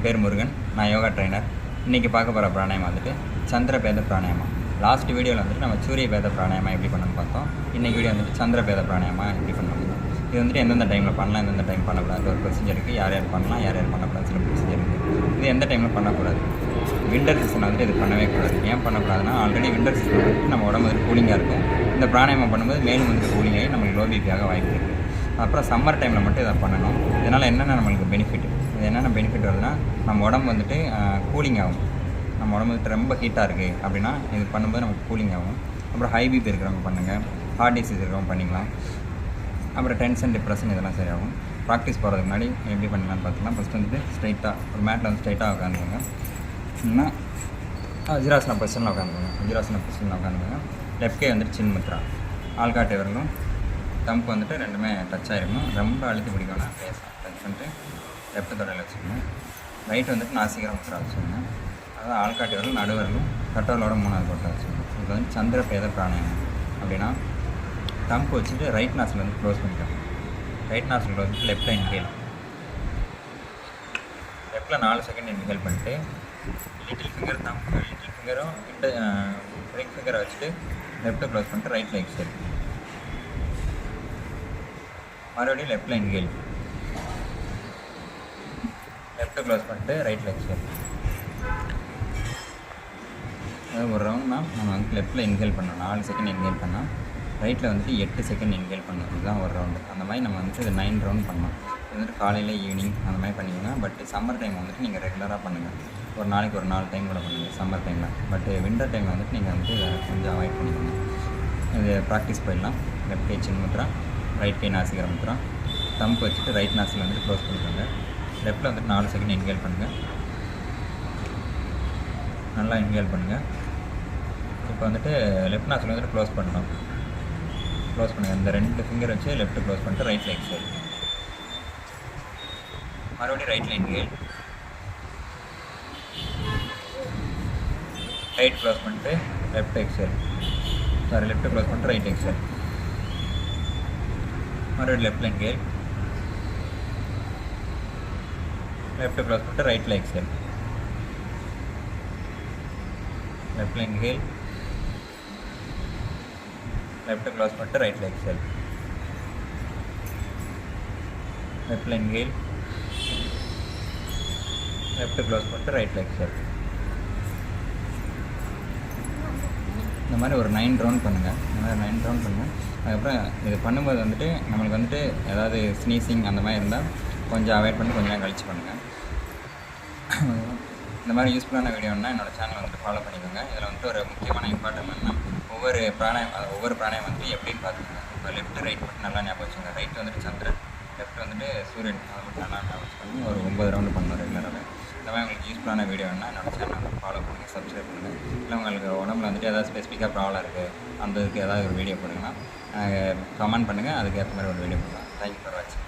என் பேர் முருகன். நான் யோகா ட்ரைனர். இன்றைக்கி பார்க்க போகிற பிராணாயம் வந்துட்டு சந்திரபேத பிராணாயமா. லாஸ்ட் வீடியோவில் வந்துட்டு நம்ம சூரிய பேத பிராணாயமா எப்படி பண்ணணும்னு பார்த்தோம். இன்றைக்கி வீடியோ வந்துட்டு சந்திரபேத பிராணாயமா எப்படி பண்ணணும். இது வந்துட்டு எந்தெந்த டைமில் பண்ணலாம், எந்தெந்த டைம் பண்ணக்கூடாது ஒரு ப்ரொசீஜர் இருக்குது. யார் யார் பண்ணலாம், யார் யார் பண்ணக்கூடாது சில ப்ரொசீஜர் இருக்குது. இது எந்த டைமில் பண்ணக்கூடாது. விண்டர் சீசன் வந்துட்டு இது பண்ணவே கூடாது. ஏன் பண்ணக்கூடாதுன்னா, ஆல்ரெடி விண்டர் சீசன் வந்துட்டு நம்ம உடம்பு வந்துட்டு கூலிங்காக இருக்கும். இந்த பிராணாயமம் பண்ணும்போது மேலும் வந்துட்டு கூலிங் ஆகி நம்மளுக்கு லோ பிபியாக வாய்ப்பு இருக்குது. அப்புறம் சம்மர் டைமில் மட்டும் இதை பண்ணணும். இதனால் என்னென்ன நம்மளுக்கு பெனிஃபிட், இது என்னென்ன பெனிஃபிட் வருதுன்னா, நம்ம உடம்பு வந்துட்டு கூலிங் ஆகும். நம்ம உடம்பு வந்துட்டு ரொம்ப ஹீட்டாக இருக்குது அப்படின்னா இது பண்ணும்போது நமக்கு கூலிங் ஆகும். அப்புறம் ஹை பிபி இருக்கிறவங்க பண்ணுங்கள், ஹார்ட் டிசீஸ் இருக்கிறவங்க பண்ணிக்கலாம். அப்புறம் டென்ஷன், டிப்ரெஷன் இதெல்லாம் சரியாகும். ப்ராக்டிஸ் போகிறதுக்கு முன்னாடி எப்படி பண்ணிக்கலாம்னு பார்த்துக்கலாம். ஃபஸ்ட்டு வந்துட்டு ஸ்ட்ரைட்டாக ஒரு மேட்டில் வந்து ஸ்ட்ரைட்டாக உட்காந்துக்கோங்க. இல்லைன்னா வஜ்ராசன பொசிஷனில் உட்காந்துக்கோங்க. வஜ்ராசன பொசிஷனில் உட்காந்துக்கோங்க. லெஃப்ட் கை வந்துட்டு சின் முத்ரா, ஆள்காட்டை வரலும் தம்பு வந்துட்டு ரெண்டுமே டச் ஆகிருக்கணும். ரொம்ப அழுத்தி பிடிக்கணும். ஃபேஸ் டச் பண்ணிட்டு லெஃப்ட் தொடையில் வச்சுக்கணும். ரைட் வந்துட்டு நாசிகர முத்ரா வச்சுக்கணும். அதாவது ஆள்காட்டி வரலும் நடுவரலும் கட்டவரோட 3வது போட்டா வச்சுக்கணும். இப்போ வந்து சந்திரபேத பிராணாயம் அப்படின்னா தம்பு வச்சுட்டு ரைட் நாசில் வந்து க்ளோஸ் பண்ணிக்கணும். ரைட் நாசில் வந்துட்டு லெஃப்டில் இன்ஹேல், லெஃப்டில் 4 செகண்ட் இன்ஹேல் பண்ணிட்டு லிட்டில் ஃபிங்கரும் ரிங் ஃபிங்கரை வச்சுட்டு லெஃப்ட்டை க்ளோஸ் பண்ணிட்டு ரைட்டில் எக்ஸேல். மறுபடியும் லெஃப்டில் இன்ஹேல், லெஃப்ட்டை க்ளோஸ் பண்ணிட்டு ரைட்டில் எக்ஸேல். அதாவது ஒரு ரவுண்ட்னா நம்ம வந்து லெஃப்ட்டில் இன்ஹேல் பண்ணோம் 4 செகண்ட் இன்ஹேல் பண்ணால், ரைட்டில் வந்துட்டு 8 செகண்ட் இன்ஹேல் பண்ணணும். இதுதான் ஒரு ரவுண்டு. அந்த மாதிரி நம்ம வந்துட்டு இது 9 ரவுண்ட் பண்ணோம். இது வந்துட்டு காலையில் ஈவினிங் அந்த மாதிரி பண்ணிக்கோங்க. பட் சம்மர் டைம் வந்துட்டு நீங்கள் ரெகுலராக பண்ணுங்கள். ஒரு நாளைக்கு ஒரு 4 டைம் கூட பண்ணுங்கள் சம்மர் டைமில். பட் விண்டர் டைமில் வந்துட்டு நீங்கள் வந்துட்டு இதை கொஞ்சம் அவாய்ட் பண்ணிக்கோங்க. இது ப்ராக்டிஸ் போயிடலாம். லெஃப்ட் கை சின் முத்ரா, ரைட் கை நாசிகர முத்ரா, தம்பு வச்சுட்டு ரைட் நாசில் வந்துட்டு க்ளோஸ் பண்ணிக்கோங்க. லெஃப்ட்டில் வந்துட்டு 4 செகண்ட் இன்ஹேல் பண்ணுங்கள். நல்லா இன்ஹேல் பண்ணுங்கள். இப்போ வந்துட்டு லெஃப்ட் நாசில் வந்துட்டு க்ளோஸ் பண்ணணும். க்ளோஸ் பண்ணுங்கள். இந்த 2 ஃபிங்கர் வச்சு லெஃப்ட்டு க்ளோஸ் பண்ணிட்டு ரைட்டில் எக்ஸேல். மறுபடியும் ரைட்டில் இன்ஹேல், ரைட் க்ளோஸ் பண்ணிட்டு லெஃப்ட் எக்ஸேல். லெஃப்ட்டு க்ளோஸ் பண்ணிட்டு ரைட் எக்ஸேல். மறுபடியும் லெஃப்டில் இன்ஹேல், லெஃப்ட்டு க்ளோஸ் பண்ணிட்டு ரைட்டில் எக்ஸேல். லெஃப்டில் இன்ஹேல், லெஃப்ட்டு க்ளோஸ் பண்ணிட்டு ரைட்டில் எக்ஸேல். லெஃப்டில் இன்ஹேல், லெஃப்ட்டு க்ளோஸ் பண்ணிட்டு ரைட்டில் எக்ஸேல். இந்த மாதிரி ஒரு 9 ரவுண்ட் பண்ணுங்கள். இந்த மாதிரி 9 ரவுண்ட் பண்ணுங்கள். அதுக்கப்புறம் இது பண்ணும்போது வந்துட்டு நம்மளுக்கு வந்துட்டு ஏதாவது ஸ்னீசிங் அந்த மாதிரி இருந்தால் கொஞ்சம் அவாய்ட் பண்ணி கொஞ்சம் நேரம் கழிச்சு பண்ணுங்கள். இந்த மாதிரி யூஸ்ஃபுல்லான வீடியோன்னா என்னோடய சேனலை வந்துட்டு ஃபாலோ பண்ணிக்கோங்க. இதில் வந்துட்டு ஒரு முக்கியமான இம்பார்ட்டன்ட் என்னன்னா, ஒவ்வொரு பிராணாயம் வந்துட்டு எப்படின்னு பார்த்துக்கோங்க. இப்போ லெஃப்ட் ரைட் மட்டும் நல்லா ஞாபகம் வச்சுக்கோங்க. ரைட் வந்துட்டு சந்திரன், லெஃப்ட் வந்துட்டு சூரியன். அதை மட்டும் நல்லா ஞாபகம் வச்சுக்கோங்க. ஒரு 9 ரவுண்டு பண்ணணும் ரெகுலராகவே. இந்த மாதிரி உங்களுக்கு யூஸ்ஃபுல்லான வீடியோன்னா என்னோடய சேனலை வந்து ஃபாலோ பண்ணுங்கள், சப்ஸ்கிரைப் பண்ணுங்கள். இல்லை உங்களுக்கு உடம்புல வந்துட்டு ஏதாவது ஸ்பெசிஃபிக்காக ப்ராப்ளம் இருக்குது, அந்த இதுக்கு ஏதாவது ஒரு வீடியோ போடுங்கன்னா கமெண்ட் பண்ணுங்கள். அதுக்கு ஏற்ற மாதிரி ஒரு வீடியோ போடலாம். தேங்க்யூ ஃபார் வாட்சிங்.